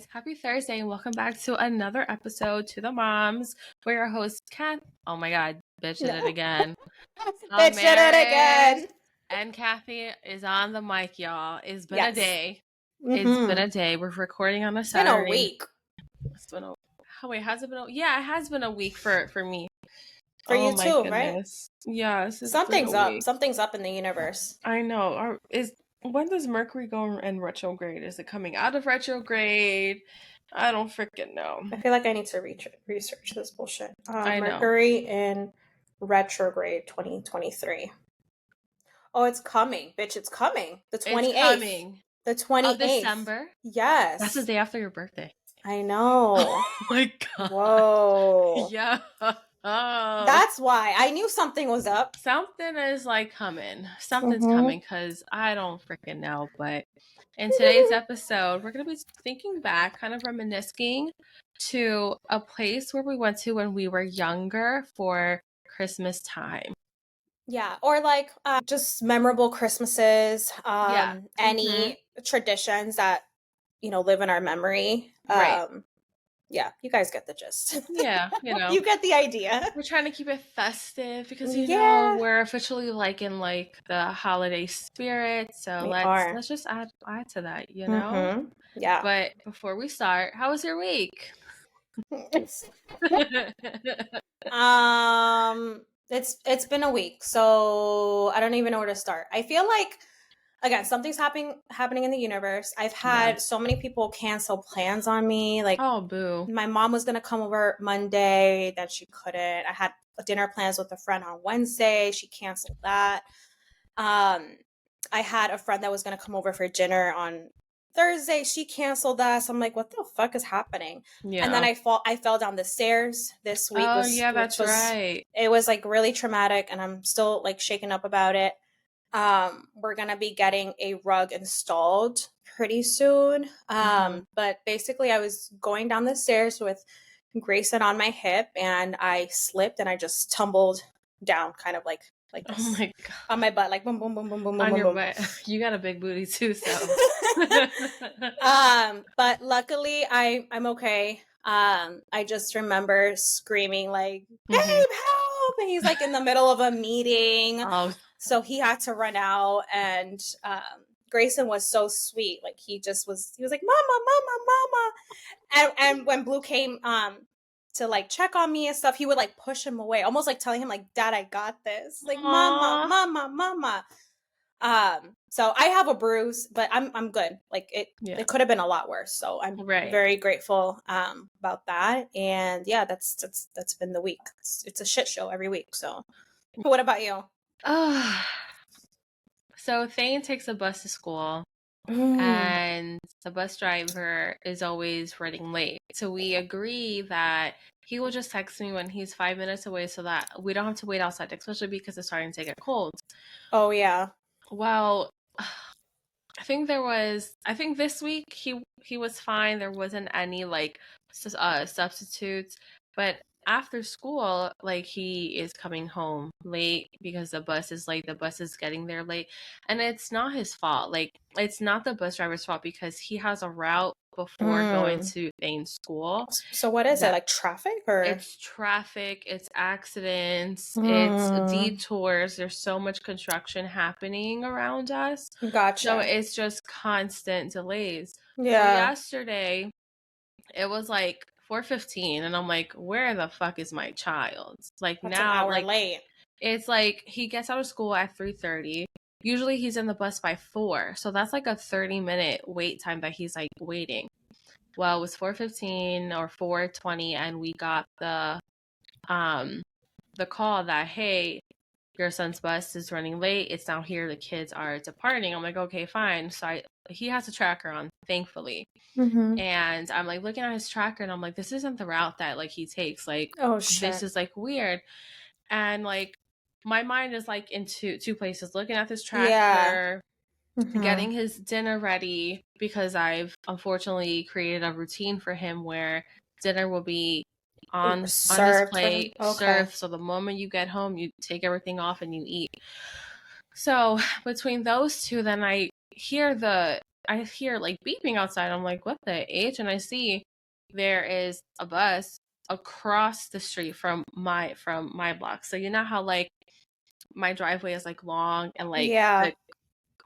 guys. Happy Thursday and welcome back to another episode to the moms. We're your host, Kath. Oh my God, bitch did it again. Bitch did it again. And Kathy is on the mic, y'all. It's been a Yes. day. Mhm. It's been a day. We're recording on a It's been Saturday. a week. It's been a wait, has it been yeah, it has been a week for me. For you my too, goodness. right? Yes. Something's up. Something's up in the universe. I know. When does Mercury go in retrograde? Is it coming out of retrograde? I don't freaking know. I feel like I need to research this bullshit. I know. Mercury in retrograde 2023. Oh, it's coming, bitch. It's coming. The 28th. It's coming. The 28th. Of December? Yes. That's the day after your birthday. I know. Oh my God. Whoa. Yeah. That's why I knew something was up. Something is like coming. Something's coming because I don't freaking know. But in today's episode, we're going to be thinking back, kind of reminiscing to a place where we went to when we were younger for Christmas time. Yeah, or like just memorable Christmases, any traditions that, live in our memory. Right. Yeah, you guys get the gist. Yeah, you get the idea. We're trying to keep it festive because know we're officially in the holiday spirit. So let's just add to that, Mm-hmm. Yeah. But before we start, how was your week? It's been a week, so I don't even know where to start. I feel like, again, something's happening in the universe. I've had so many people cancel plans on me. Like, oh, boo. My mom was going to come over Monday, then she couldn't. I had dinner plans with a friend on Wednesday. She canceled that. I had a friend that was going to come over for dinner on Thursday. She canceled that. So I'm like, what the fuck is happening? Yeah. And then I fell down the stairs this week. Oh, that's right. It was really traumatic, and I'm still shaken up about it. We're going to be getting a rug installed pretty soon. But basically I was going down the stairs with Grayson on my hip, and I slipped and I just tumbled down kind of like this. Oh my God. On my butt, boom, boom, boom, boom, boom, on boom, your boom. butt. You got a big booty too, so. But luckily I'm okay. I just remember screaming babe, help! And he's in the middle of a meeting. Oh. So he had to run out, and Grayson was so sweet. He was like, mama. And when Blue came to check on me and stuff, he would push him away, almost telling him Dad, I got this. Mama. So I have a bruise, but I'm good. It could have been a lot worse. So I'm very grateful about that. And yeah, that's been the week. It's a shit show every week. So what about you? So Thane takes a bus to school, and the bus driver is always running late. So we agree that he will just text me when he's 5 minutes away so that we don't have to wait outside, especially because it's starting to get cold. Oh, yeah. Well, I think this week he was fine. There wasn't any substitutes, but after school, he is coming home late because the bus is late. The bus is getting there late, and it's not his fault. It's not the bus driver's fault because he has a route before going to Thane's school. So what is it? Traffic or? It's traffic, it's accidents, it's detours. There's so much construction happening around us. Gotcha. So it's just constant delays. Yeah. So yesterday, it was 4:15, and I'm like, where the fuck is my child? That's now, an hour late. It's he gets out of school at 3:30. Usually he's in the bus by 4. So that's a 30-minute wait time that he's waiting. Well, it was 4:15 or 4:20, and we got the call that, hey, your son's bus is running late. It's now here. The kids are departing. I'm like, okay, fine. So he has a tracker on, thankfully. Mm-hmm. And I'm looking at his tracker, and I'm like, this isn't the route that he takes. Oh shit. This is weird. And my mind is in two places, looking at this tracker, getting his dinner ready, because I've unfortunately created a routine for him where dinner will be on his plate, served. So the moment you get home, you take everything off and you eat. So between those two, then I hear the I hear like beeping outside. I'm like, what the H? And I see there is a bus across the street from my block. So you know how like my driveway is like long and like the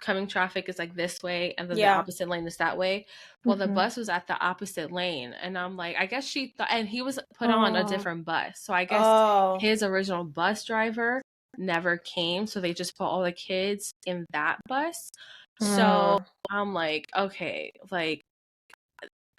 coming traffic is like this way and then the opposite lane is that way. Well, the bus was at the opposite lane, and I'm like, I guess she thought, and he was put on a different bus, so I guess his original bus driver never came, so they just put all the kids in that bus. So I'm like, okay, like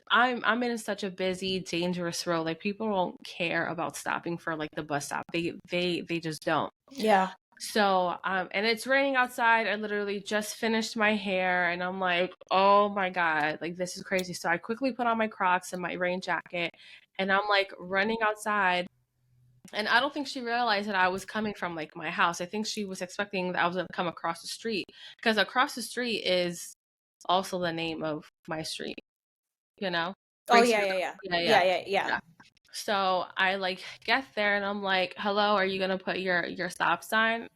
I'm in such a busy, dangerous road. Like people don't care about stopping for like the bus stop. They just don't. Yeah. So, and it's raining outside. I literally just finished my hair and I'm like, oh my God, like this is crazy. So I quickly put on my Crocs and my rain jacket and I'm like running outside. And I don't think she realized that I was coming from like my house. I think she was expecting that I was going to come across the street because across the street is also the name of my street, you know? Oh, yeah. So I like get there and I'm like, hello, are you going to put your stop sign?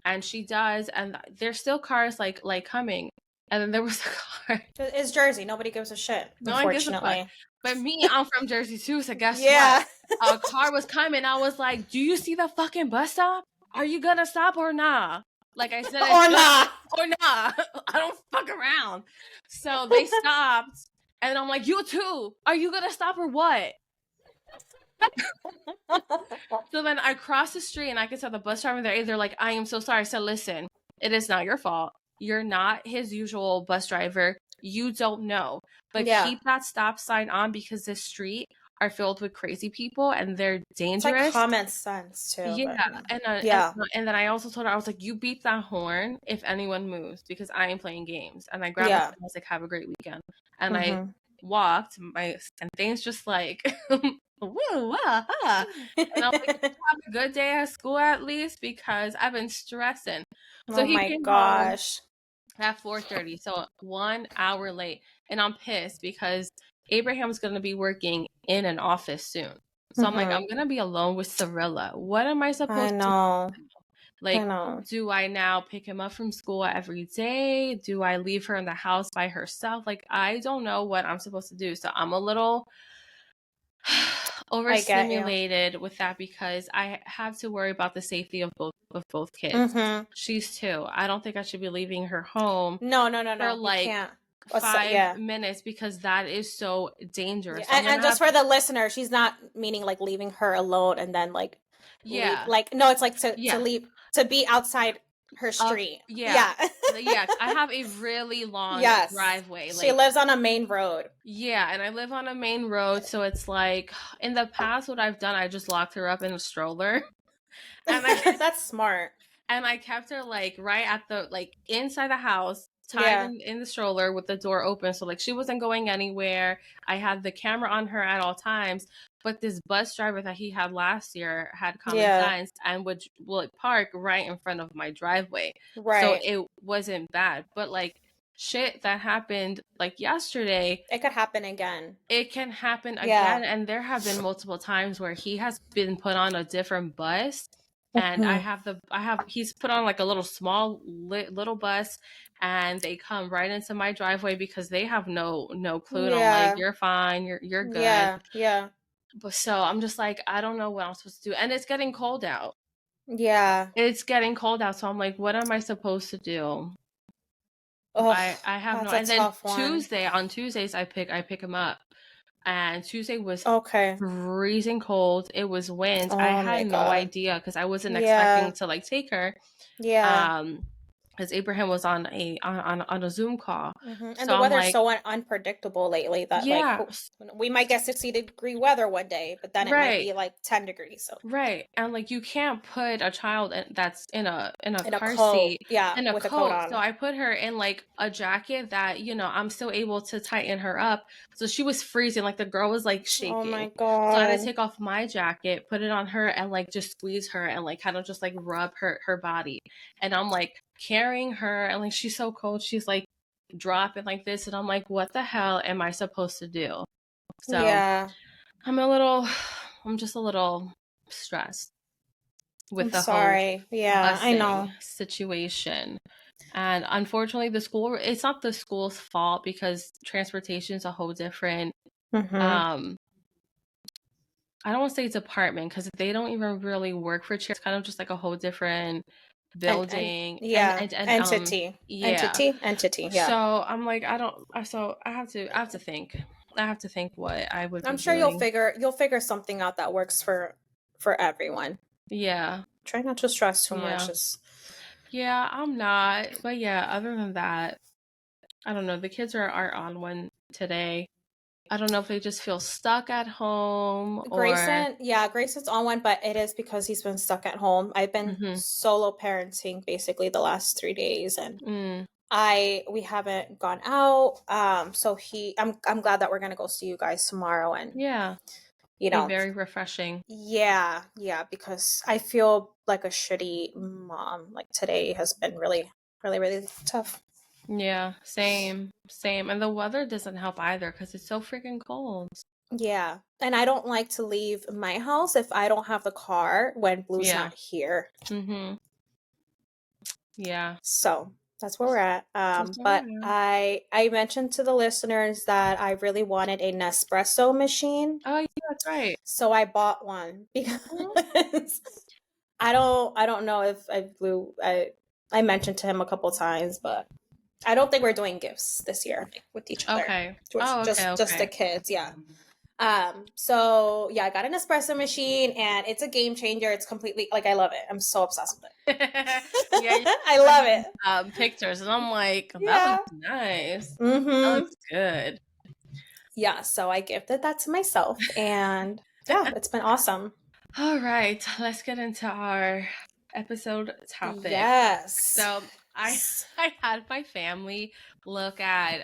And she does, and there's still cars like coming. And then there was a car. It's Jersey. Nobody gives a shit, unfortunately. But me, I'm from Jersey too, so guess what? A car was coming. I was like, do you see the fucking bus stop? Are you gonna stop or nah? Like I said, or nah. Or nah. I don't fuck around. So they stopped, and I'm like, you too. Are you gonna stop or what? So then I cross the street and I can tell the bus driver there. They're like, I am so sorry. I said, listen, it is not your fault. You're not his usual bus driver. You don't know. But keep that stop sign on because this street are filled with crazy people and they're dangerous. It's like common sense too. Yeah. And then I also told her, I was like, you beep that horn if anyone moves because I am playing games. And I grabbed it and I was like, have a great weekend. And I walked and things just like woo, ah. And I'm like, have a good day at school at least because I've been stressing. So he came home at 4:30, so 1 hour late, and I'm pissed because Abraham's gonna be working in an office soon. So I'm like, I'm gonna be alone with Cirilla. What am I supposed to do? Like, do I now pick him up from school every day? Do I leave her in the house by herself? Like, I don't know what I'm supposed to do. So I'm a little overstimulated with that because I have to worry about the safety of both kids. She's 2. I don't think I should be leaving her home. No. For like 5 minutes because that is so dangerous. And just for the listener, she's not meaning like leaving her alone and then like no, it's like to leave to be outside her street. I have a really long driveway. She lives on a main road. Yeah, and I live on a main road, so it's like in the past what I've done, I just locked her up in a stroller. And that's smart. And I kept her like right at the like inside the house, tied in the stroller with the door open, so like she wasn't going anywhere. I had the camera on her at all times. But this bus driver that he had last year had common sense and would park right in front of my driveway. Right. So it wasn't bad. But like shit that happened like yesterday. It could happen again. It can happen again. And there have been multiple times where he has been put on a different bus. And he's put on like a little small little bus and they come right into my driveway because they have no clue. And I'm like, you're fine. You're good. Yeah. But so I'm just like, I don't know what I'm supposed to do. And it's getting cold out. Yeah. It's getting cold out. So I'm like, what am I supposed to do? Oh, I have no. And then on Tuesdays, I pick him up. And Tuesday was freezing cold. It was wind. I had no idea because I wasn't expecting to like take her. Yeah. Because Abraham was on a Zoom call. And so the weather's so unpredictable lately that like we might get 60-degree weather one day, but then it might be like 10 degrees. So and like you can't put a child that's in a car seat in a coat on. So I put her in like a jacket that I'm still able to tighten her up. So she was freezing, like the girl was like shaking. Oh my God. So I had to take off my jacket, put it on her, and like just squeeze her and like kind of just like rub her body. And I'm like carrying her and like she's so cold, she's like dropping like this, and I'm like, what the hell am I supposed to do? So I'm just a little stressed. with the sorry. whole Yeah, I know situation. And unfortunately, it's not the school's fault because transportation is a whole different, I don't want to say department because they don't even really work for charity. It's kind of just like a whole different building entity. Yeah. Yeah. So I'm like, so I have to think. I have to think what I would I'm be sure doing. you'll figure something out that works for everyone. Yeah. Try not to stress too much. Yeah, I'm not. But yeah, other than that, I don't know. The kids are on one today. I don't know if they just feel stuck at home Grayson's on one, but it is because he's been stuck at home. I've been solo parenting basically the last 3 days, and we haven't gone out. So I'm glad that we're gonna go see you guys tomorrow, and be very refreshing. Yeah, because I feel like a shitty mom. Like today has been really, really, really tough. Yeah, same. And the weather doesn't help either because it's so freaking cold. Yeah, and I don't like to leave my house if I don't have the car when Blue's not here. Yeah. So that's where we're at. But I mentioned to the listeners that I really wanted a Nespresso machine. Oh yeah, that's right. So I bought one because I don't know if I mentioned to him a couple times, but I don't think we're doing gifts this year with each other. Okay. Just the kids, yeah. So yeah, I got an espresso machine and it's a game changer. It's completely I love it. I'm so obsessed with it. Yeah, I love it. Pictures and I'm like, that looks nice. That looks good. Yeah, so I gifted that to myself and yeah, it's been awesome. All right, let's get into our episode topic. Yes. So I had my family look at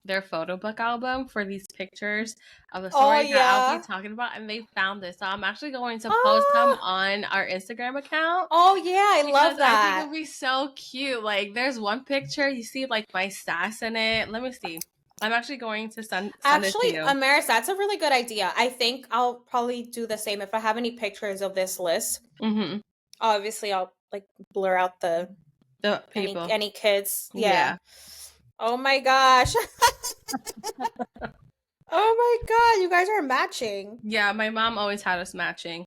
their photo book album for these pictures of the story that I'll be talking about, and they found this. So I'm actually going to post them on our Instagram account. Oh yeah, I love that. I think it'll be so cute. Like there's one picture, you see like my sass in it. Let me see. I'm actually going to send it to you. Amaris, that's a really good idea. I think I'll probably do the same if I have any pictures of this list. Obviously, I'll blur out the people, any kids. Yeah. Oh my gosh. Oh my god, you guys are matching. Yeah, my mom always had us matching.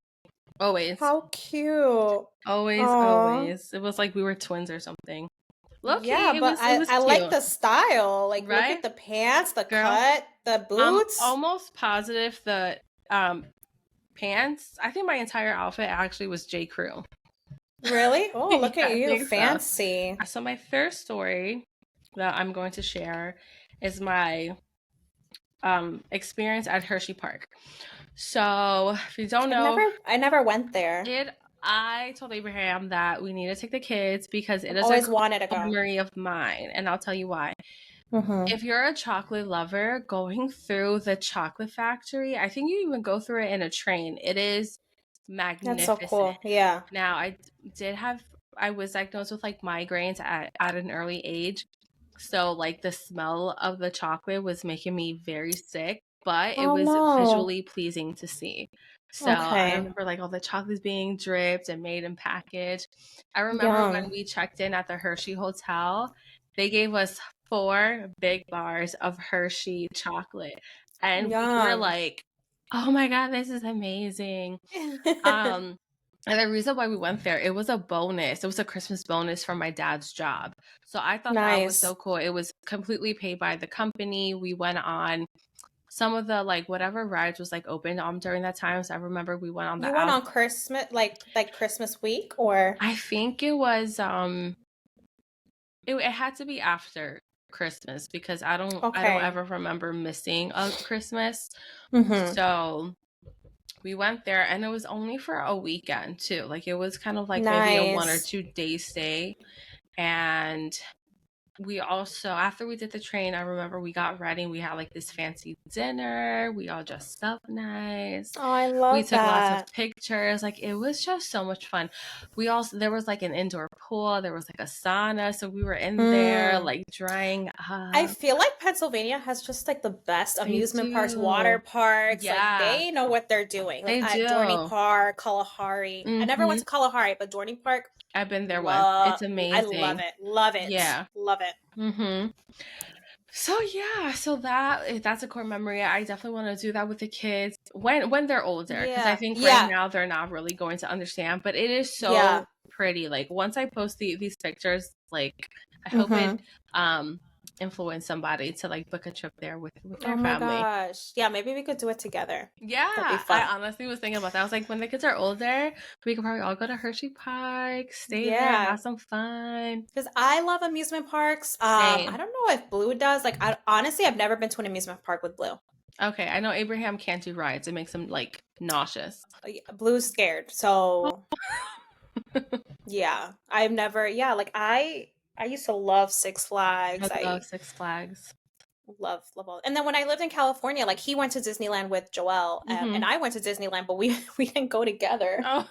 Always. How cute. Always. It was like we were twins or something. Yeah, but I like the style. Like, look at the pants, the cut, the boots. I'm almost positive the pants. I think my entire outfit actually was J. Crew. Really? Oh, look at you. Fancy. So my first story that I'm going to share is my experience at Hershey Park. So if you don't know, I never went there. I told Abraham that we need to take the kids because it is always wanted to go. memory of mine, and I'll tell you why. If you're a chocolate lover, going through the chocolate factory, I think you even go through it in a train. It is magnificent. That's so cool. Yeah. Now I was diagnosed with migraines at an early age. So the smell of the chocolate was making me very sick, but it was visually pleasing to see. So I remember all the chocolates being dripped and made and packaged. I remember when we checked in at the Hershey Hotel, they gave us 4 big bars of Hershey chocolate. And we were like, oh my God, this is amazing. And the reason why we went there, it was a bonus. It was a Christmas bonus from my dad's job. So I thought that was so cool. It was completely paid by the company. We went on some of the whatever rides was open during that time. So I remember we went on You went on Christmas like Christmas week, or I think it was it had to be after Christmas because I don't ever remember missing a Christmas. So we went there and it was only for a weekend too. It was kind of maybe a 1 or 2 day stay. And we also, after we did the train, I remember we got ready and we had like this fancy dinner. We all dressed up nice. Oh, I We love took lots of that. pictures. Like, it was just so much fun. We also, there was like an indoor pool. There was like a sauna. So we were in there, like drying I up. feel like Pennsylvania has just like the best They amusement parks, do. water parks. Like Yeah. they know what they're doing. Like They at do. Dorney Park, Kalahari. I never went to Kalahari, but Dorney Park, I've been there once. It's amazing. I love it. Love it. Yeah. Love it. So yeah, so that's a core memory. I definitely want to do that with the kids when they're older, because I think right now they're not really going to understand. But it is so pretty. Like, once I post these pictures, like, I hope it influence somebody to like book a trip there with their family. Oh my gosh. Yeah, maybe we could do it together. Yeah. That'd be fun. I honestly was thinking about that. I was like, when the kids are older, we could probably all go to Hershey Park, stay there, have some fun. Because I love amusement parks. I don't know if Blue does. Like, honestly, I've never been to an amusement park with Blue. Okay, I know Abraham can't do rides. It makes him like nauseous. Blue's scared. So yeah, I've never, like I used to love Six Flags. I love Six Flags. Love all. And then when I lived in California, like, he went to Disneyland with Joelle, and I went to Disneyland, but we didn't go together. Oh.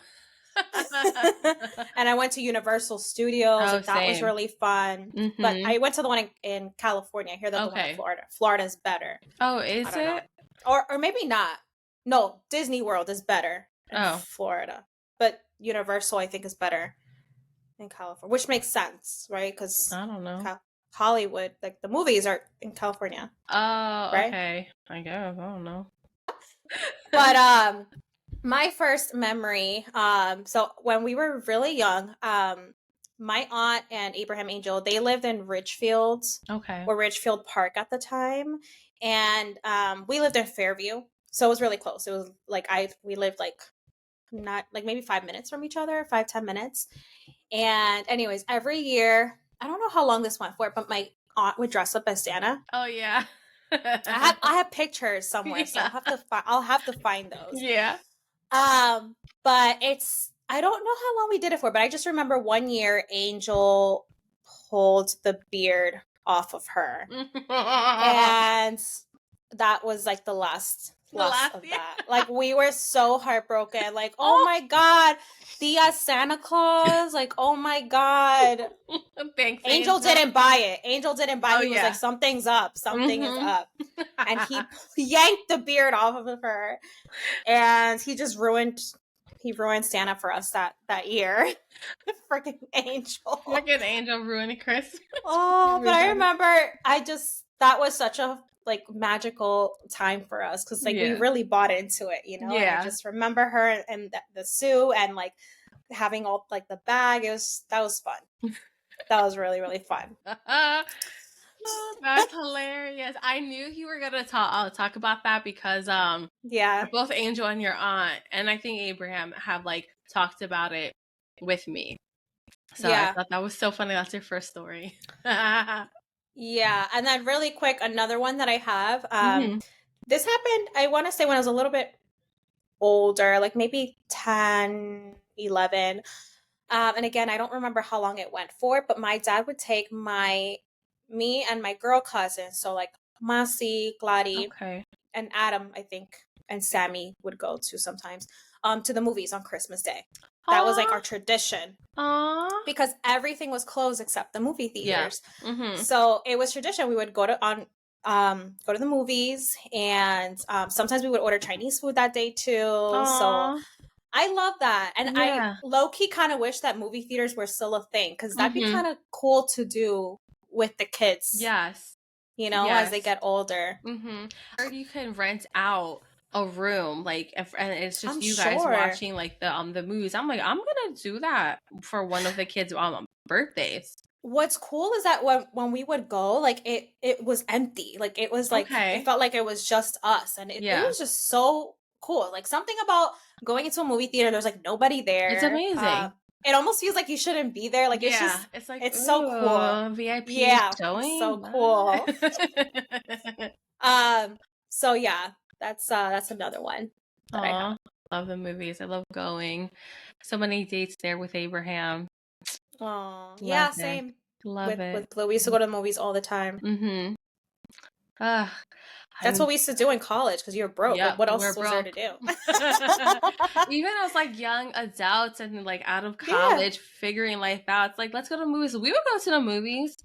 And I went to Universal Studios. Like, that was really fun. But I went to the one in California. I hear that the one in Florida. Florida's better. Oh, is it? Or maybe not. No, Disney World is better in Florida. But Universal, I think, is better in California, which makes sense, right? Because I don't know. Hollywood, like, the movies are in California. Oh, right? Okay. I guess. I don't know. But my first memory, so when we were really young, my aunt and Abraham Angel, they lived in Ridgefield. Okay. Or Ridgefield Park at the time. And we lived in Fairview. So it was really close. It was like we lived like not like maybe 5 minutes from each other, 5-10 minutes. And anyways, every year, I don't know how long this went for, but my aunt would dress up as Santa. Oh yeah. I have pictures somewhere, so I'll have to find those. Yeah. But I don't know how long we did it for, but I just remember one year Angel pulled the beard off of her. And that was like the last of that. Like, we were so heartbroken. Like, oh my God, Tia Santa Claus. Like, oh my God. Thanks, Angel didn't buy it. Angel didn't buy it. He was like, something's up. Something is up. And he yanked the beard off of her. And he just ruined Santa for us that year. Freaking Angel. Freaking Angel ruined Christmas. Oh, but I remember that was such a like magical time for us, because like we really bought into it, you know. Yeah. And I just remember her and the Sue and like having all like the bag. That was fun. That was really, really fun. Oh, that's hilarious. I knew you were gonna talk about that because both Angel and your aunt, and I think Abraham, have like talked about it with me. So I thought that was so funny. That's your first story. Yeah, and then really quick, another one that I have. This happened, I want to say, when I was a little bit older, like maybe 10, 11. And again, I don't remember how long it went for, but my dad would take me and my girl cousins, so like Masi, Glady, and Adam, I think, and Sammy would go to sometimes, to the movies on Christmas Day. That was like our tradition. Aww. Because everything was closed except the movie theaters. Yeah. So it was tradition. We would go to the movies, and sometimes we would order Chinese food that day too. Aww. So I love that. And I low-key kind of wish that movie theaters were still a thing, because that'd be kind of cool to do with the kids. Yes. You know, as they get older. Or you can rent out a room, like, and it's just you guys watching like the movies. I'm like, I'm gonna do that for one of the kids' birthdays. What's cool is that when we would go, like it was empty. Like, it was like it felt like it was just us, and it was just so cool. Like, something about going into a movie theater, there's like nobody there. It's amazing. It almost feels like you shouldn't be there. Like, it's just, it's like, it's so cool. VIP showing. So cool. So yeah, that's another one that I have. Love the movies. I love going. So many dates there with Abraham. Oh, yeah, same. Love it. With Blue. We used to go to the movies all the time. Mm-hmm. That's what we used to do in college because you were broke. Yep, Like, what else was there to do? Even as like young adults and like out of college, figuring life out, it's like, let's go to movies. We would go to the movies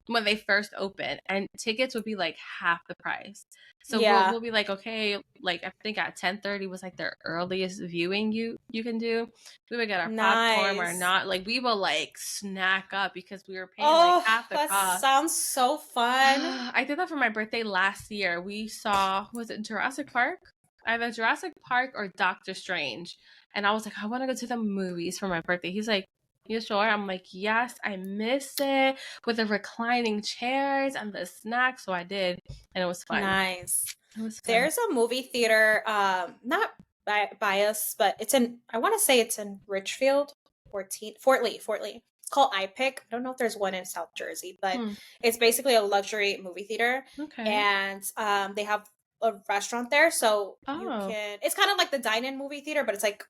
when they first opened, and tickets would be like half the price. So we'll be like, okay, like I think at 10:30 was like their earliest viewing you can do. We would get our popcorn or not. Like we will like snack up because we were paying like half the cost. That sounds so fun. I did that for my birthday last year. We saw, was it Jurassic Park? Either Jurassic Park or Doctor Strange. And I was like, I want to go to the movies for my birthday. He's like, you sure? I'm like, yes, I miss it with the reclining chairs and the snacks. So I did, and it was fun. Nice. It was fun. There's a movie theater, not bias, but I want to say it's in Richfield, Fort Lee. It's called iPic. I don't know if there's one in South Jersey, but it's basically a luxury movie theater. Okay. And they have a restaurant there, so you can. It's kind of like the dine-in movie theater, but it's like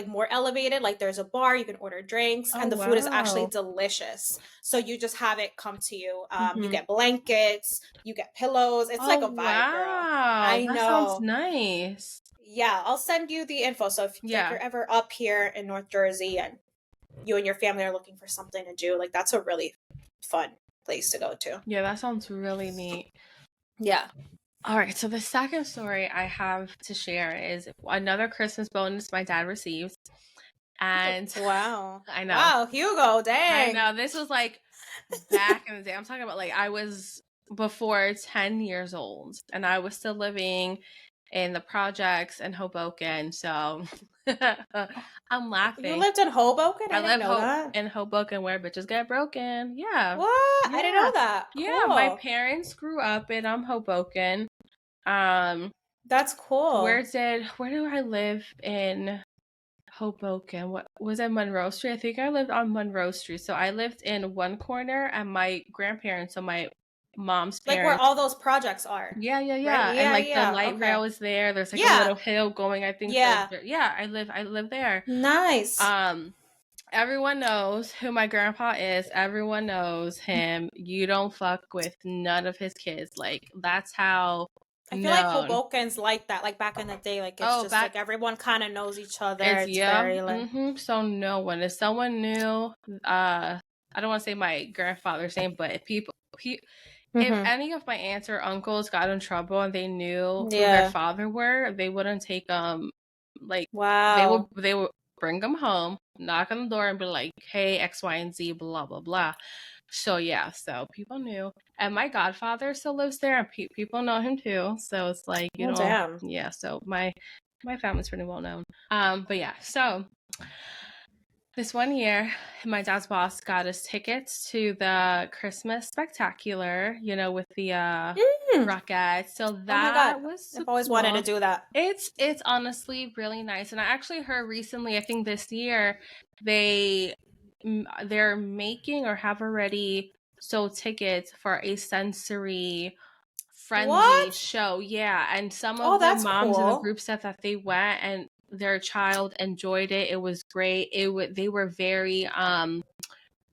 more elevated. Like there's a bar, you can order drinks, and the food is actually delicious. So you just have it come to you. You get blankets, you get pillows. It's like a vibe, girl. I know. That sounds nice. Yeah, I'll send you the info. So if you're ever up here in North Jersey and you and your family are looking for something to do, like that's a really fun place to go to. Yeah, that sounds really neat. Yeah. All right, so the second story I have to share is another Christmas bonus my dad received. And wow. I know. Wow, Hugo, dang. I know. This was like back in the day. I'm talking about like I was before 10 years old, and I was still living in the projects in Hoboken. So I'm laughing. You lived in Hoboken? I didn't know that. In Hoboken where bitches get broken. Yeah. What? Yeah. I didn't know that. Yeah, cool. My parents grew up in Hoboken. That's cool. Where do I live in Hoboken? What was it, Monroe Street? I think I lived on Monroe Street. So I lived in one corner, and my grandparents, so my mom's parents, like where all those projects are. Yeah. Right? And like the light rail is there. There's like a little hill going, I think. I live there. Nice. Everyone knows who my grandpa is. Everyone knows him. You don't fuck with none of his kids. Like that's how I feel like Hoboken's like that. Like back in the day, like it's like everyone kind of knows each other. It's very like So no one. If someone knew, I don't want to say my grandfather's name, but if any of my aunts or uncles got in trouble and they knew who their father were, they wouldn't take like they would bring them home, knock on the door, and be like, "Hey, X, Y, and Z, blah blah blah." So so people knew, and my godfather still lives there, and people know him too. So it's like damn. Yeah. So my family's pretty well known. But yeah, so. This one year, my dad's boss got us tickets to the Christmas Spectacular, with the Rockettes. So that was I've always wanted to do that. It's honestly really nice. And I actually heard recently, I think this year, they're making or have already sold tickets for a sensory friendly show. Yeah. And some of the moms in the group said that they went and their child enjoyed it. It was great. They were very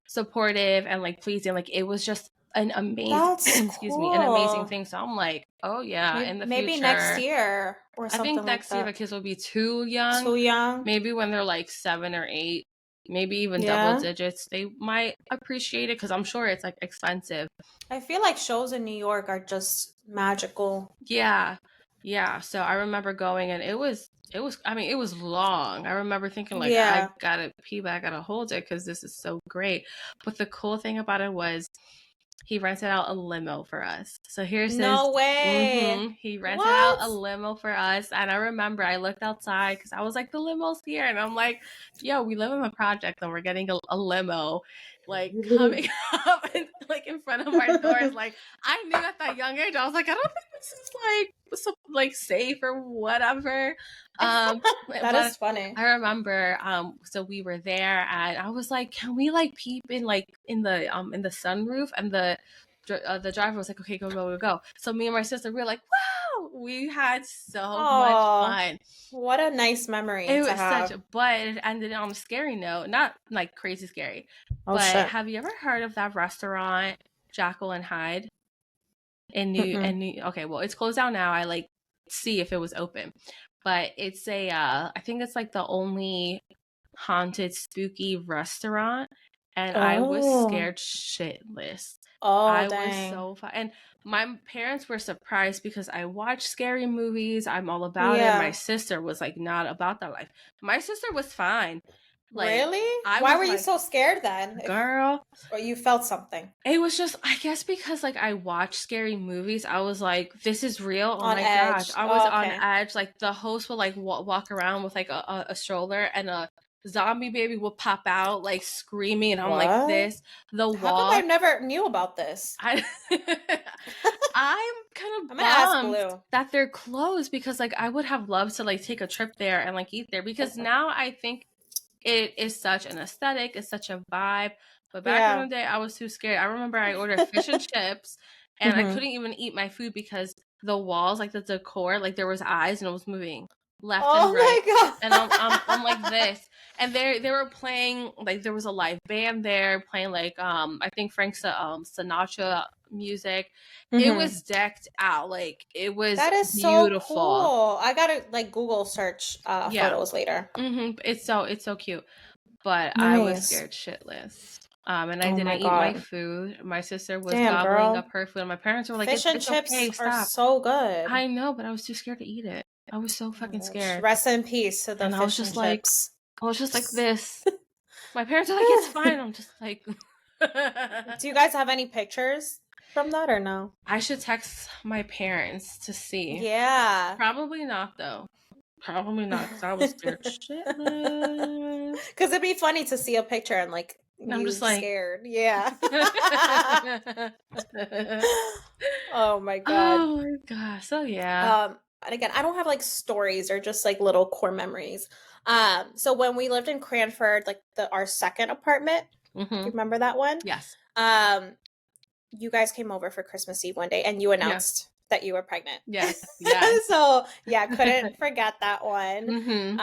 supportive and like pleasing. Like it was just an amazing an amazing thing. So I'm like, oh yeah, in the maybe future, next year or something. I think next year the kids will be too young. Maybe when they're like 7 or 8, maybe even double digits, they might appreciate it because I'm sure it's like expensive. I feel like shows in New York are just magical. Yeah. So I remember going, and it was long. I remember thinking like, I gotta pee, but I gotta hold it because this is so great. But the cool thing about it was he rented out a limo for us. So here's no way. He rented out a limo for us, and I remember I looked outside because I was like, the limo's here, and I'm like, yo, we live in a project and we're getting a limo like coming up and like in front of our doors. Like I knew at that young age, I was like, I don't think this is like safe or whatever. That is funny. I remember so we were there and I was like, can we like peep in like in the sunroof, and the the driver was like, okay, go. So me and my sister, we were like, wow, we had so much fun. What a nice memory to have. But it ended on a scary note, not like crazy scary. But have you ever heard of that restaurant, Jekyll and Hyde? Okay, well, it's closed down now. I like see if it was open, but it's I think it's like the only haunted spooky restaurant, and I was scared shitless. I was so fun, and my parents were surprised because I watch scary movies. I'm all about it. My sister was like not about that life. My sister was fine. Like, really? Why were you so scared then? Girl. Or you felt something? It was just, I guess because like I watched scary movies, I was like, this is real. Oh my gosh. I was on edge. Like the host would like walk around with like a stroller, and a zombie baby would pop out like screaming, and I'm like this. The wall. How come I never knew about this? I'm kind of bummed that they're closed, because like I would have loved to like take a trip there and like eat there, because now I think it is such an aesthetic, it's such a vibe. But back in the day, I was too scared. I remember I ordered fish and chips, and I couldn't even eat my food because the walls, like the decor, like there was eyes and it was moving left and right. My God. And I'm like this. And they were playing, like there was a live band there playing like I think Frank Sinatra music. It was decked out, like it was beautiful. So cool. I gotta like Google search photos later. It's so cute. But I was scared shitless. And I didn't eat my food. My sister was gobbling up her food, and my parents were like, fish and chips okay, are so good. I know, but I was too scared to eat it. I was so fucking scared. Rest in peace to the and fish I was just and like, chips. I was just like this. My parents are like, it's fine. I'm just like. Do you guys have any pictures from that or no? I should text my parents to see. Yeah. Probably not though. Probably not, because I was scared shitless. Because it'd be funny to see a picture and like I'm just like scared. Yeah. Oh my God. Oh my God. So yeah. And again, I don't have like stories or just like little core memories. So when we lived in Cranford, like our second apartment, you remember that one? Yes. You guys came over for Christmas Eve one day, and you announced that you were pregnant. Yes. So yeah, couldn't forget that one.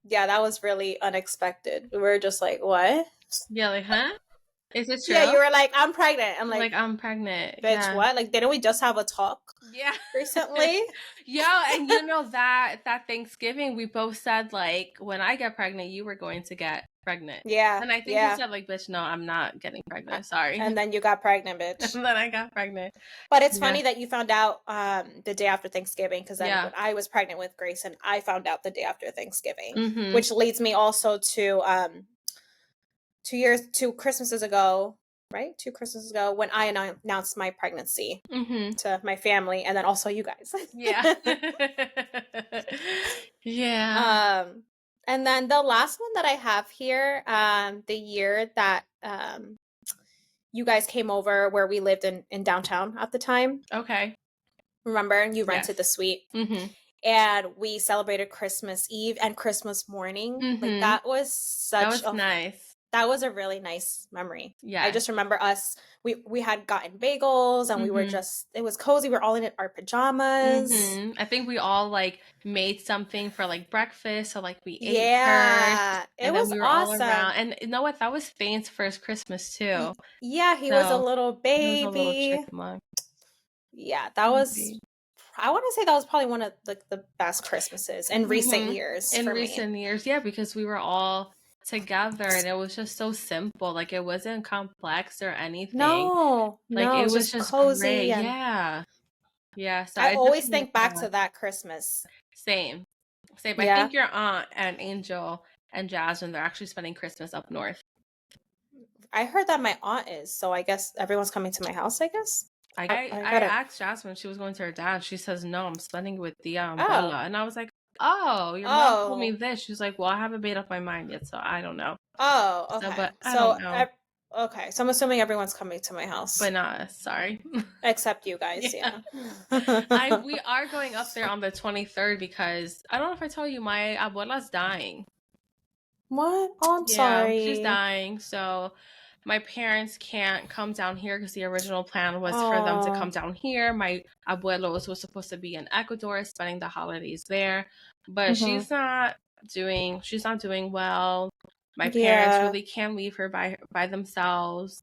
Yeah, that was really unexpected. We were just like, what? Yeah, like, huh? Is it true? Yeah, you were like, I'm pregnant. I'm like, I'm pregnant. Bitch, what? Like, didn't we just have a talk? Yeah. Recently? Yeah, and you know that Thanksgiving, we both said, like, when I get pregnant, you were going to get pregnant. Yeah. And I think you said, like, bitch, no, I'm not getting pregnant. Sorry. And then you got pregnant, bitch. And then I got pregnant. But it's funny that you found out the day after Thanksgiving, because then when I was pregnant with Grayson, I found out the day after Thanksgiving, which leads me also to 2 Christmases ago, right? 2 Christmases ago, when I announced my pregnancy to my family, and then also you guys. Yeah. Yeah. And then the last one that I have here, the year that you guys came over, where we lived in downtown at the time. Okay. Remember? You rented the suite. And we celebrated Christmas Eve and Christmas morning. Like that was nice. That was a really nice memory. Yeah. I just remember us, we had gotten bagels, and we were just, it was cozy. We were all in our pajamas. I think we all like made something for like breakfast. So like we ate first. It was we were awesome. All around. And you know what? That was Fane's first Christmas too. Yeah, he was a little baby. He was a little chipmunk. Yeah, that was... I want to say that was probably one of like the best Christmases in recent years. In recent years, yeah, because we were all together, and it was just so simple. Like it wasn't complex or anything. No, like it was just cozy. Great. Yeah. So I always think back to that Christmas. Same. I think your aunt and Angel and Jasmine, they're actually spending Christmas up north. I heard that my aunt is, so I guess everyone's coming to my house, I guess. I asked Jasmine if she was going to her dad. She says, no, I'm spending with the Bella. And I was like, oh, your mom told me this. She's like, well, I haven't made up my mind yet, so I don't know. Oh, okay. But I don't know. Okay, so I'm assuming everyone's coming to my house. But not, sorry. Except you guys, yeah. We are going up there on the 23rd because, I don't know if I told you, my abuela's dying. What? Oh, I'm sorry. She's dying, so... my parents can't come down here because the original plan was for them to come down here. My abuelos was supposed to be in Ecuador spending the holidays there, but she's not doing well. My parents really can't leave her by themselves.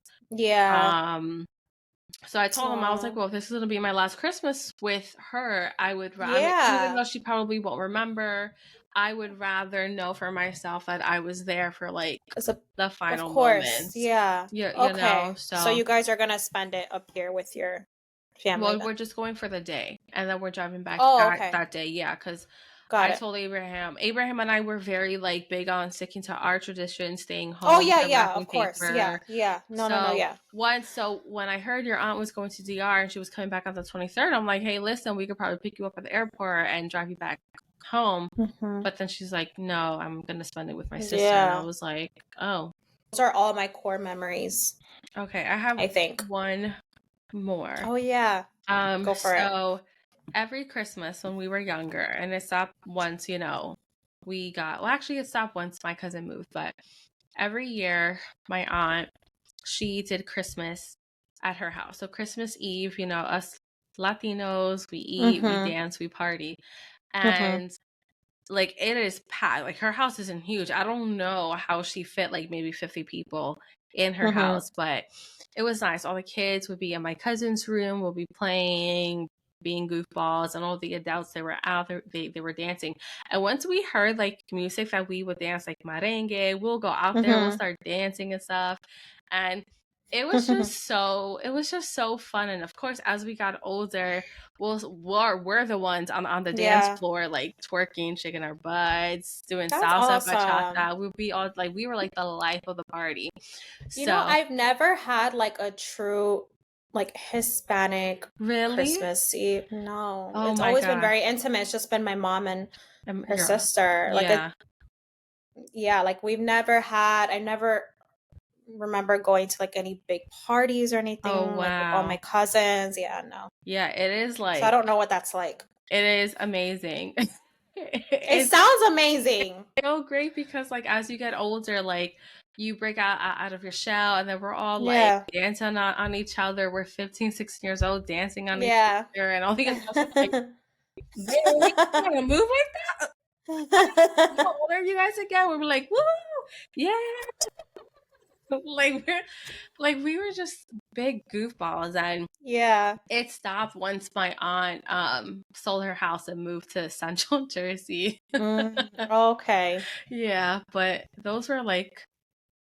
So I told him, I was like, well, if this is going to be my last Christmas with her, I would rather, even though she probably won't remember, I would rather know for myself that I was there for like the final moments. Yeah. You know, so you guys are going to spend it up here with your family. Well, we're just going for the day, and then we're driving back that day. Yeah, because I told Abraham and I were very like big on sticking to our tradition, staying home. Oh yeah, of course. Paper. Yeah. No. So when I heard your aunt was going to DR and she was coming back on the 23rd, I'm like, hey, listen, we could probably pick you up at the airport and drive you back home. But then she's like, no, I'm gonna spend it with my sister. And I was like, oh, those are all my core memories. Okay, I think one more. Oh yeah. Go for it. Every Christmas when we were younger, and it stopped once, it stopped once my cousin moved, but every year my aunt, she did Christmas at her house. So Christmas Eve, us Latinos, we eat, we dance, we party. And like it is packed. Like her house isn't huge. I don't know how she fit like maybe 50 people in her house, but it was nice. All the kids would be in my cousin's room, we'll be playing, being goofballs, and all the adults that were out there, they were dancing. And once we heard like music that we would dance, like merengue, we'll go out there, we'll start dancing and stuff. And it was just so fun. And of course, as we got older, we're the ones on the dance floor, like twerking, shaking our butts, doing salsa, bachata. We were like the life of the party. I've never had like a true like Hispanic Christmas Eve. No, it's always been very intimate. It's just been my mom and her sister. Like like we've never had. I never remember going to like any big parties or anything. Oh wow! Like, with all my cousins. Yeah, no. Yeah, it is like. So I don't know what that's like. It is amazing. It sounds amazing. It's so great because like as you get older, like you break out of your shell, and then we're all like dancing on each other. We're 15, 16 years old dancing on each other, and all the adults are like, we want to move like that. How old are you guys again? We were like, woo, yeah. We were just big goofballs, and it stopped once my aunt sold her house and moved to Central Jersey. Okay. Yeah, but those were like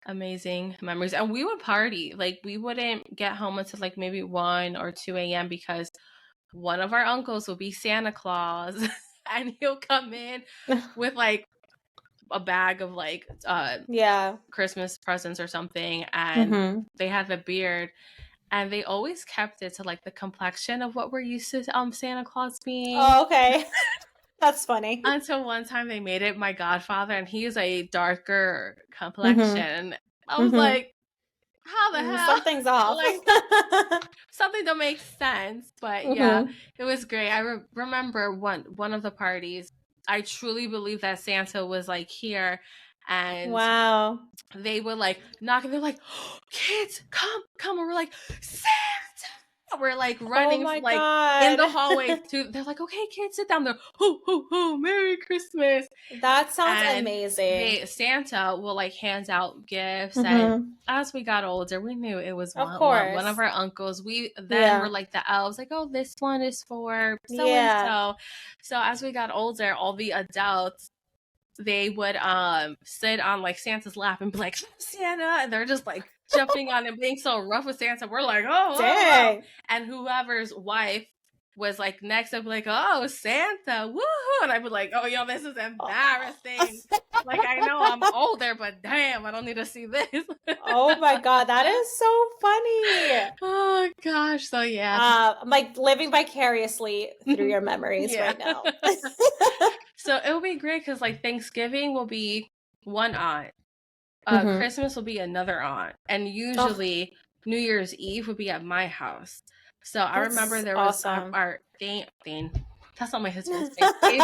amazing memories, and we would party. Like we wouldn't get home until like maybe 1 or 2 a.m. because one of our uncles would be Santa Claus and he'll come in with like a bag of like Christmas presents or something, and they had the beard, and they always kept it to like the complexion of what we're used to Santa Claus being. Oh, okay. That's funny. Until one time they made it my godfather, and he is a darker complexion. I was like, how the hell? Something's off. Like, something don't make sense. But yeah, it was great. I remember one of the parties, I truly believe that Santa was like here, and they were like knocking. They're like, oh, kids, come! And we're like, Santa! We're like running like in the hallway. They're like, okay, kids, sit down. They're ho, Merry Christmas. That sounds amazing. Santa will like hand out gifts, and as we got older, we knew it was one of our uncles. We then were like the elves, like, oh, this one is for so and so. So as we got older, all the adults, they would sit on like Santa's lap and be like, Santa, and they're just like jumping on and being so rough with Santa. We're like, oh, dang. Oh. And whoever's wife was like next, I'd be like, oh, Santa, woohoo! And I'd be like, oh, yo, this is embarrassing. Like, I know I'm older, but damn, I don't need to see this. Oh my god, that is so funny. Oh gosh, so yeah, I'm like living vicariously through your memories right now. So it will be great because like Thanksgiving will be one aunt. Christmas will be another aunt, and usually New Year's Eve would be at my house. So I remember there was our Dane. That's not my husband's name.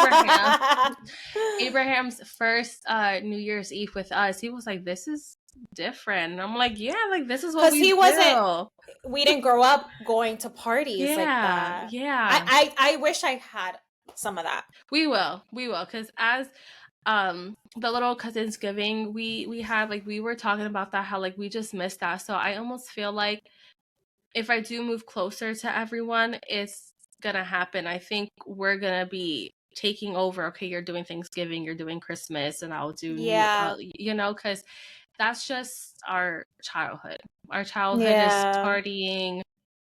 Abraham's first New Year's Eve with us. He was like, "This is different. And I'm like, yeah, like this is what we do. We didn't grow up going to parties like that. Yeah. I wish I had some of that. We will, because as the little Cousinsgiving we had, like we were talking about that, how like we just missed that. So I almost feel like if I do move closer to everyone, it's gonna happen. I think we're gonna be taking over. Okay, you're doing Thanksgiving, you're doing Christmas, and I'll do you know, because that's just our childhood. Our childhood is partying,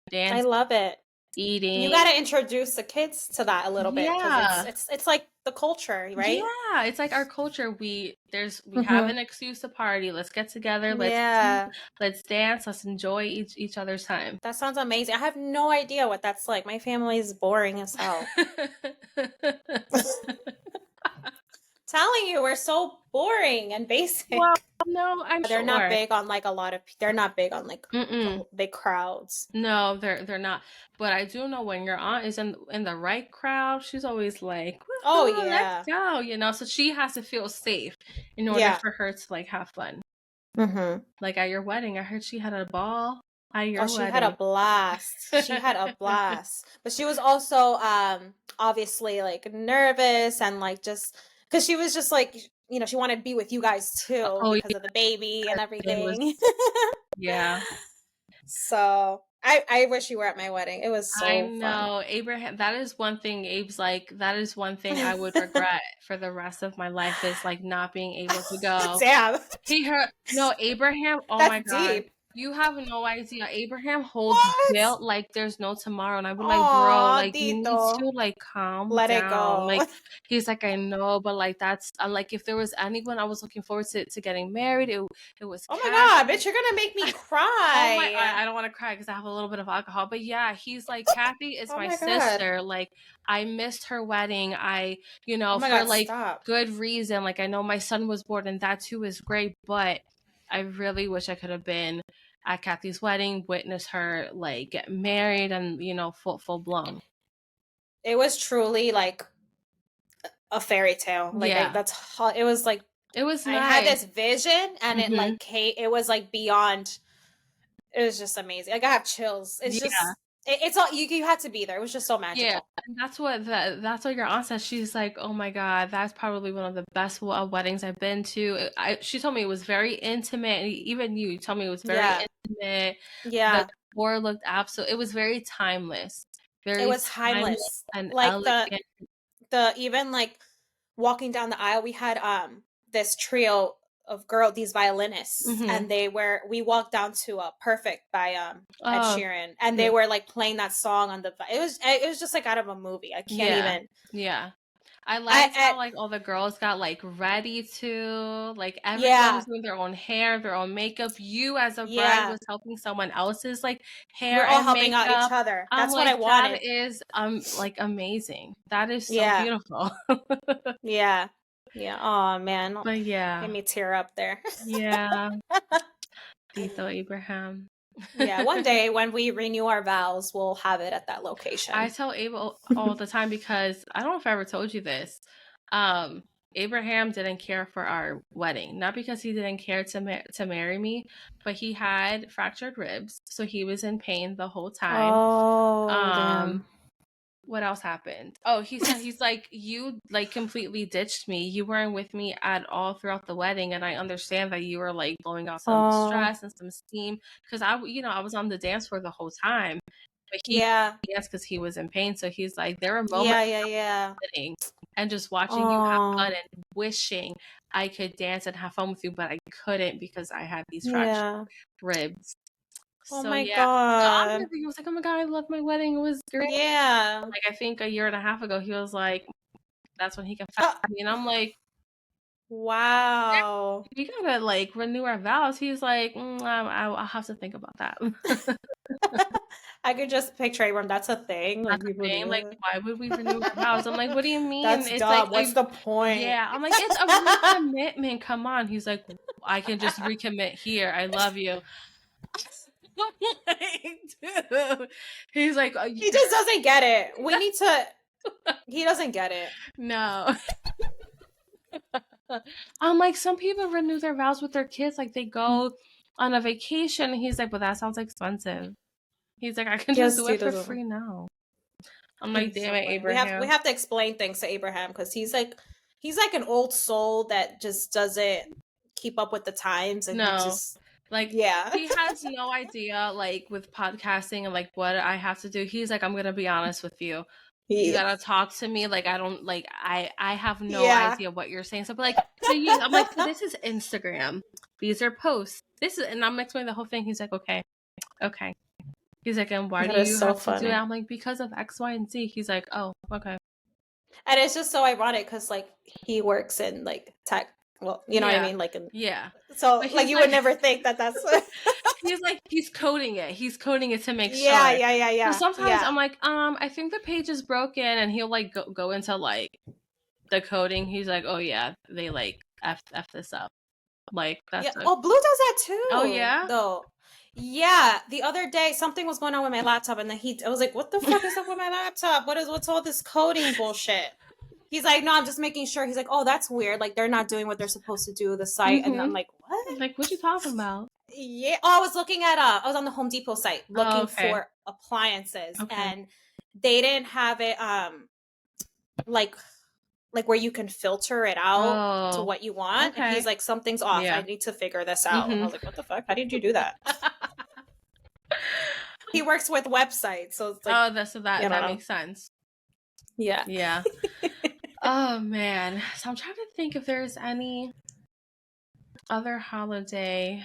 dancing. I love it. Eating. You got to introduce the kids to that a little bit, because it's like the culture, right? Yeah, it's like our culture. We have an excuse to party. Let's get together. Let's dance. Let's enjoy each other's time. That sounds amazing. I have no idea what that's like. My family is boring as hell. Telling you, we're so boring and basic. Well, no, they're not big on like a lot of. They're not big on like big crowds. No, they're not. But I do know when your aunt is in the right crowd, she's always like, "Oh yeah, let's go!" You know, so she has to feel safe in order for her to like have fun. Like at your wedding, I heard she had a ball. She had a blast. She had a blast, but she was also obviously like nervous and like just because she was just like, you know, she wanted to be with you guys too because of the baby and everything. Yeah. So I wish you were at my wedding. It was so fun. I know, Abraham. That is one thing. Abe's like, that is one thing I would regret for the rest of my life, is like not being able to go. Damn. Abraham. Oh my God. Deep. You have no idea. Abraham holds guilt like there's no tomorrow. And I'd be like, bro, like Tito, you need to like calm down. It go. Like he's like, I know, but like that's like if there was anyone I was looking forward to getting married, it was Kathy. My God, bitch, you're gonna make me cry. I don't want to cry because I have a little bit of alcohol. But yeah, he's like, Kathy is my sister. Like I missed her wedding. For good reason. Like I know my son was born and that too is great, but I really wish I could have been at Kathy's wedding, witness her like get married and, you know, full blown. It was truly like a fairy tale. Like it was like, it was nice. I had this vision and it like it was like beyond, it was just amazing. Like I have chills. It's just it's all you had to be there. It was just so magical. Yeah, and that's what your aunt says. She's like, oh my God, that's probably one of the best weddings I've been to. She told me it was very intimate. Even you told me it was very intimate. Yeah, the decor looked absolute. It was very timeless. It was timeless and like elegant. the even like walking down the aisle, we had this trio of these violinists, and we walked down to Perfect by Ed Sheeran, and they were like playing that song on it was just like out of a movie. I can't even. I liked how like all the girls got like ready to like everyone was doing their own hair, their own makeup. You as a bride was helping someone else's like hair. We're all helping out each other. That's what I wanted. That is like amazing. That is so beautiful. Yeah. Oh man. But yeah. Made me tear up there. Yeah. Tito Abraham. Yeah, one day when we renew our vows, we'll have it at that location. I tell Abel all the time because I don't know if I ever told you this. Abraham didn't care for our wedding, not because he didn't care to marry me, but he had fractured ribs, so he was in pain the whole time. Oh, damn. What else happened? Oh, he said he's like, you like completely ditched me. You weren't with me at all throughout the wedding, and I understand that you were like blowing out some stress and some steam because I was on the dance floor the whole time. But he danced because he was in pain. So he's like, there were moments sitting and just watching you have fun and wishing I could dance and have fun with you, but I couldn't because I had these fractured ribs. Oh my God. He was like, oh my God, I love my wedding. It was great. Yeah. Like, I think a year and a half ago, he was like, that's when he confessed me. And I'm like, wow. We gotta like renew our vows. He's like, I'll have to think about that. I could just picture everyone. That's a thing. Like, why would we renew our vows? I'm like, what do you mean? That's dumb. Like, what's the point? Yeah. I'm like, it's a recommitment. Come on. He's like, I can just recommit here. I love you. Dude. He's like, he just doesn't get it. We need to. He doesn't get it. No. I'm like, some people renew their vows with their kids. Like, they go on a vacation. And he's like, but that sounds expensive. He's like, I can just do it for free now. I'm like, damn it, Abraham. We have to explain things to Abraham because he's like an old soul that just doesn't keep up with the times, and he just he has no idea, like, with podcasting and like what I have to do. He's like, I'm gonna be honest with you. You gotta talk to me. Like, I don't like I have no idea what you're saying. So, but like, I'm like, so this is Instagram. These are posts. This is, and I'm explaining the whole thing. He's like, okay. He's like, and why do you have to do it? I'm like, because of X, Y, and Z. He's like, oh, okay. And it's just so ironic because like he works in like tech. Well, you know what I mean? Like, so like you would never think that that's. He's like, he's coding it. He's coding it to make sure. Yeah. So sometimes I'm like, I think the page is broken, and he'll like go into like the coding. He's like, oh yeah, they like f this up. Like, that's Blue does that too. Oh yeah, though. Yeah, the other day something was going on with my laptop, and then I was like, "What the fuck is up with my laptop? What's all this coding bullshit?" He's like, "No, I'm just making sure." He's like, "Oh, that's weird. Like they're not doing what they're supposed to do with the site." And I'm like, "What? Like, what you talking about?" Yeah. Oh, I was on the Home Depot site looking for appliances, and they didn't have it. Like where you can filter it out to what you want. And he's like, something's off. I need to figure this out. And I was like, what the fuck? How did you do that? He works with websites, so it's like, that makes sense. Yeah. Oh man. So I'm trying to think if there's any other holiday.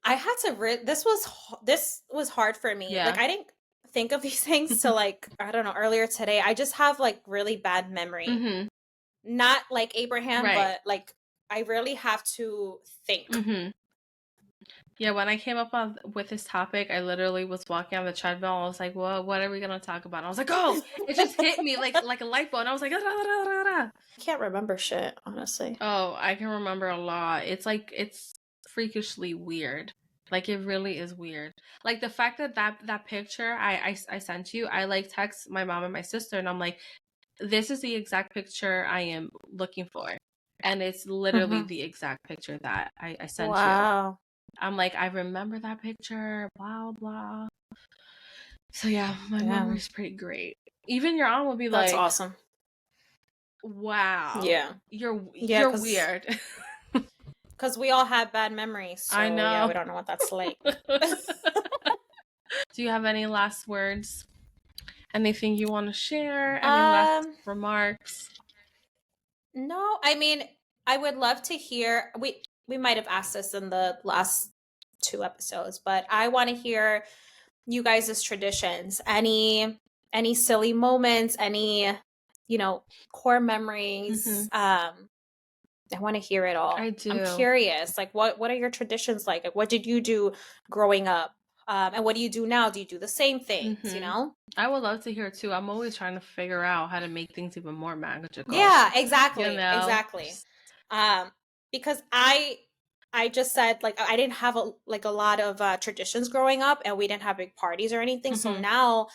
I had to this was hard for me. Like, I didn't think of these things till like, I don't know, earlier today. I just have like really bad memory. Not like Abraham, but like I really have to think. Yeah, when I came up with this topic, I literally was walking on the treadmill. I was like, well, what are we going to talk about? I was like, oh, it just hit me like a light bulb. And I was like, I can't remember shit, honestly. Oh, I can remember a lot. It's like, it's freakishly weird. Like, it really is weird. Like, the fact that picture I sent you, I like text my mom and my sister, and I'm like, this is the exact picture I am looking for. And it's literally the exact picture that I sent you. I'm like, I remember that picture, blah, blah. So yeah, my memory's pretty great. Even your aunt will be like, that's awesome. Wow. Yeah. You're weird. Because we all have bad memories. So, I know. Yeah, we don't know what that's like. Do you have any last words? Anything you want to share? Any last remarks? No, I mean, I would love to hear. We might have asked this in the last 2 episodes, but I want to hear you guys' traditions. Any silly moments? Any core memories? I want to hear it all. I do. I'm curious. Like, what are your traditions like? Like, what did you do growing up? And what do you do now? Do you do the same things, I would love to hear it too. I'm always trying to figure out how to make things even more magical. Yeah, exactly. Exactly. Because I just said, like, I didn't have a lot of traditions growing up, and we didn't have big parties or anything. So now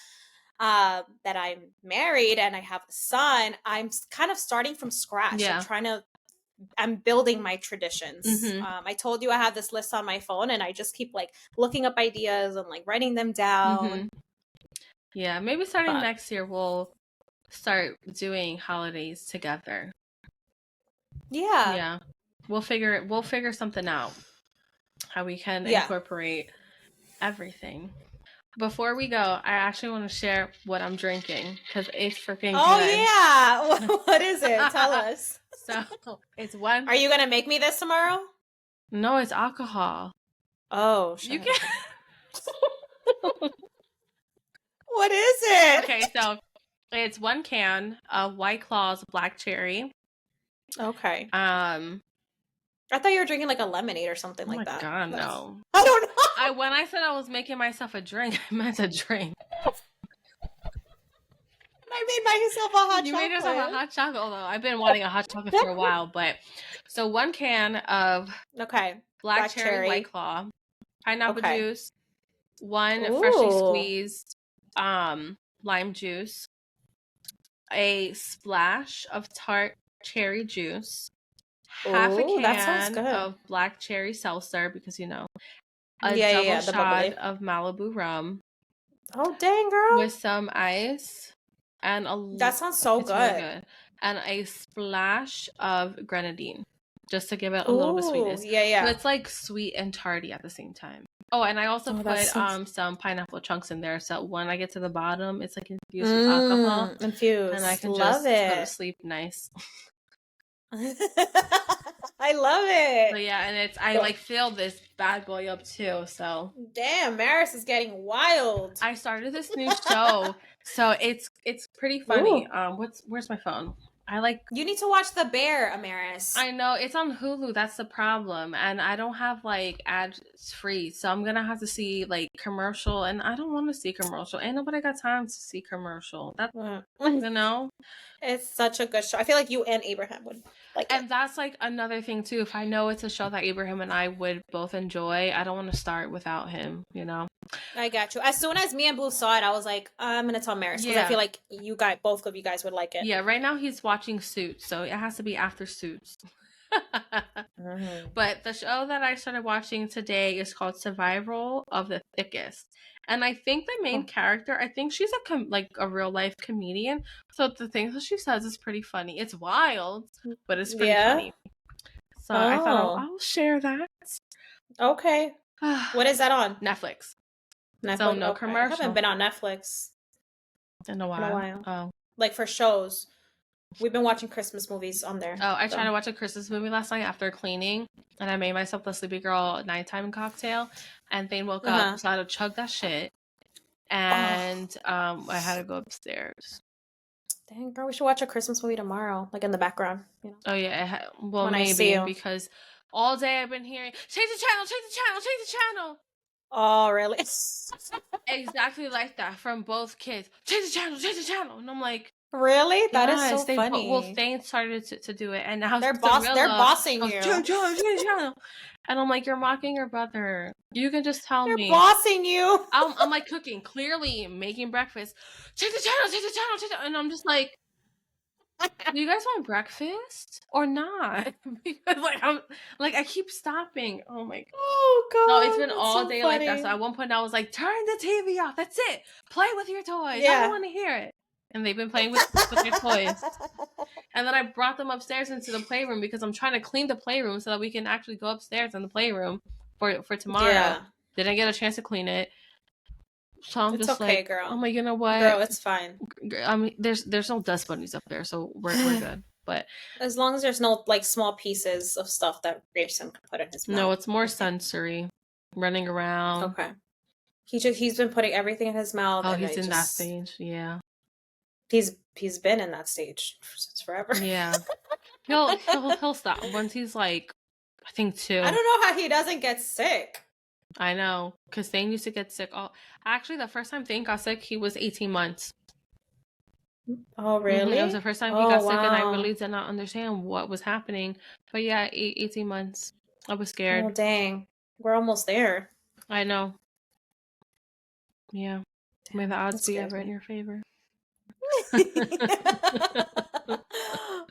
that I'm married and I have a son, I'm kind of starting from scratch. Yeah. I'm building my traditions. I told you I have this list on my phone, and I just keep like looking up ideas and like writing them down. Yeah, maybe starting next year we'll start doing holidays together. Yeah. We'll figure something out. How we can incorporate everything. Before we go, I actually want to share what I'm drinking because it's freaking good. Oh yeah. What is it? Tell us. So it's one. Are you gonna make me this tomorrow? No, it's alcohol. Oh, you can. What is it? Okay, so it's 1 can of White Claw's Black Cherry. Okay. I thought you were drinking like a lemonade or something like that. Oh my God, no. I don't know. When I said I was making myself a drink, I meant a drink. I made myself a hot chocolate. You made yourself a hot chocolate, although I've been wanting a hot chocolate for a while. But so 1 can of Black Cherry White Claw, pineapple juice, 1 freshly squeezed lime juice, a splash of tart cherry juice, half a that sounds can good. of black cherry seltzer because, a Yeah, double the shot bubbly. of Malibu rum. Oh, dang, girl. With some ice and that sounds so it's good. really good. And a splash of grenadine just to give it a little bit of sweetness. Yeah. So it's like sweet and tarty at the same time. Oh, and I also put some pineapple chunks in there. So when I get to the bottom, it's like infused with alcohol. Infused. And I can Love just go to it. sleep nice. I love it. So yeah, and I like fill this bad boy up too. So damn, Maris is getting wild. I started this new show, so it's pretty funny. Where's my phone? You need to watch The Bear, Amaris. I know it's on Hulu. That's the problem, and I don't have like ads free, so I'm gonna have to see like commercial, and I don't want to see commercial. Ain't nobody got time to see commercial. That's It's such a good show. I feel like you and Abraham would like it. And that's like another thing too. If I know it's a show that Abraham and I would both enjoy, I don't want to start without him. I got you. As soon as me and Boo saw it, I was like, I'm gonna tell Maris because I feel like both of you guys would like it. Yeah, right now he's watching Suits, so it has to be after Suits. But the show that I started watching today is called Survival of the Thickest, and I think the main character, I think she's a real life comedian. So the things that she says is pretty funny. It's wild, but it's pretty funny. So I thought I'll share that. Okay. What is that on? Netflix. So no commercial. I haven't been on Netflix in a while. Oh. Like for shows. We've been watching Christmas movies on there. Oh, I tried to watch a Christmas movie last night after cleaning, and I made myself the Sleepy Girl nighttime cocktail, and Thane woke up, so I had to chug that shit, and I had to go upstairs. Dang, girl, we should watch a Christmas movie tomorrow, like in the background. Oh, yeah. Well, maybe, because all day I've been hearing, change the channel, change the channel, change the channel. Oh, really? Exactly like that from both kids. Change the channel. And I'm like, really? That is so funny. Well, Thane started to do it, and now they're bossing you. Change the channel. And I'm like, you're mocking your brother. You can just tell me. They're bossing you. I'm like cooking, clearly making breakfast. Change the channel. And I'm just like, do you guys want breakfast or not? Because I keep stopping. Oh my god. Oh god. No, it's been all day funny. Like that. So at one point I was like, turn the TV off. That's it. Play with your toys. I don't want to hear it. And they've been playing with their toys. And then I brought them upstairs into the playroom because I'm trying to clean the playroom so that we can actually go upstairs in the playroom for tomorrow. Yeah. Didn't get a chance to clean it. So I'm just okay, like, girl. I'm like, you know what? Girl, it's fine. I mean, there's no dust bunnies up there, so we're good. But as long as there's no like small pieces of stuff that Grayson can put in his mouth. No, it's more sensory, running around. Okay. He's been putting everything in his mouth. Oh, he's in that stage. Yeah. He's been in that stage since forever. Yeah. He'll stop once he's like, I think 2. I don't know how he doesn't get sick. I know, because Thane used to get sick. Actually, the first time Thane got sick, he was 18 months. Oh, really? It was the first time he got sick, and I really did not understand what was happening. But yeah, 18 months. I was scared. Oh, dang. We're almost there. I know. Yeah. May the odds be ever in your favor.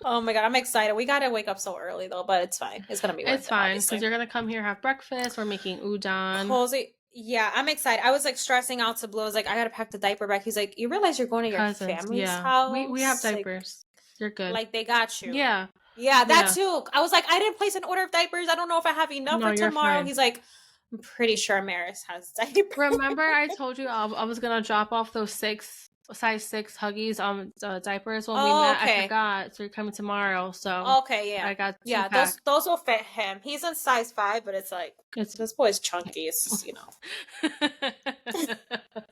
Oh my god, I'm excited. We gotta wake up so early though, but it's fine. It's gonna be worth it. It's fine because you're gonna come here, have breakfast. We're making udon. Cozy. Yeah, I'm excited. I was like stressing out to Blue. I was like, I gotta pack the diaper bag. He's like, you realize you're going to your family's house? We have diapers. You're good. Like they got you. Yeah. Yeah, that too. I was like, I didn't place an order of diapers. I don't know if I have enough for tomorrow. He's like, I'm pretty sure Amaris has diapers. Remember I told you I was gonna drop off those size 6 Huggies diapers when we met. I forgot. So you're coming tomorw. So yeah, I got 2 those will fit him. He's in size 5, but it's like this boy's chunky. It's just,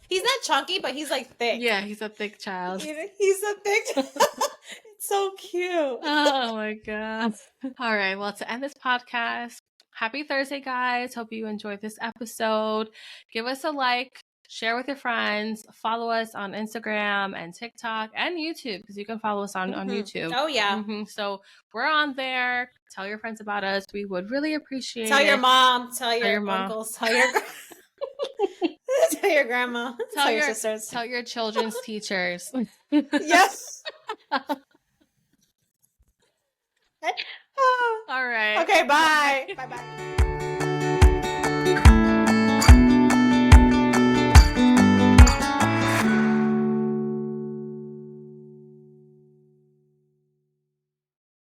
he's not chunky, but he's like thick. Yeah, he's a thick child. He's a thick. It's so cute. Oh my god. All right. Well, to end this podcast, happy Thursday, guys. Hope you enjoyed this episode. Give us a like. Share with your friends. Follow us on Instagram and TikTok and YouTube because you can follow us on YouTube. Oh, yeah. So we're on there. Tell your friends about us. We would really appreciate it. Tell your mom. Tell your uncles. Tell your tell your grandma. Tell your sisters. Tell your children's teachers. Yes. All right. Okay, bye. Bye-bye.